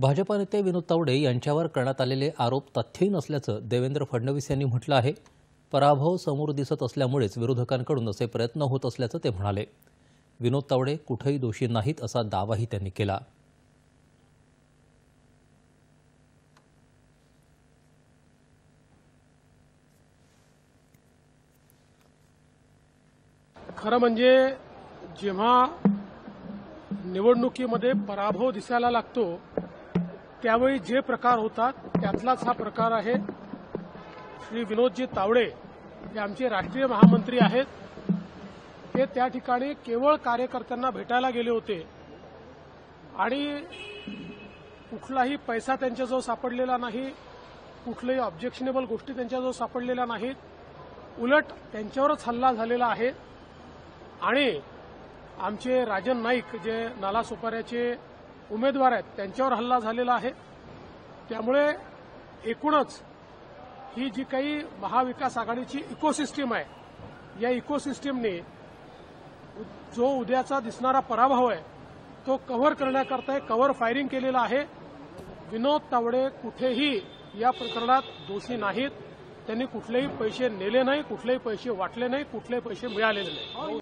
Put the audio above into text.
भाजपा नेते विनोद तावडे यांच्यावर करण्यात आलेले आरोप तथ्यहीन असल्याचं देवेंद्र फडणवीस यांनी म्हटलं आहे। पराभव समोर दिसत असल्यामुळेच विरोधकांकडून असे प्रयत्न होत असल्याचं ते म्हणाले। विनोद तावडे कुठेही दोषी नाहीत असा दावाही त्यांनी केला। खरं म्हणजे जेव्हा निवडणुकीमध्ये पराभव दिसायला लागतो त्यावेळी जे प्रकार होतात त्यातलाच हा प्रकार आहे। श्री विनोदजी तावडे हे आमचे राष्ट्रीय महामंत्री आहेत। ते त्या ठिकाणी केवळ कार्यकर्त्यांना भेटायला गेले होते आणि कुठलाही पैसा त्यांच्याजवळ सापडलेला नाही, कुठल्याही ऑब्जेक्शनेबल गोष्टी त्यांच्याजवळ सापडलेल्या नाहीत। उलट त्यांच्यावरच हल्ला झालेला आहे आणि आमचे राजन नाईक जे नालासोपाऱ्याचे उमेदवार आहेत त्यांच्यावर हल्ला झालेला आहे। त्यामुळे एकूणच ही जी काही महाविकास आघाडीची इकोसिस्टीम आहे या इकोसिस्टीमने जो उद्याचा दिसणारा पराभव आहे तो कव्हर करण्याकरता कव्हर फायरिंग केलेला आहे। विनोद तावडे कुठेही या प्रकरणात दोषी नाहीत। त्यांनी कुठलेही पैसे नेले नाही, कुठलेही पैसे वाटले नाही, कुठलेही पैसे मिळालेले नाही।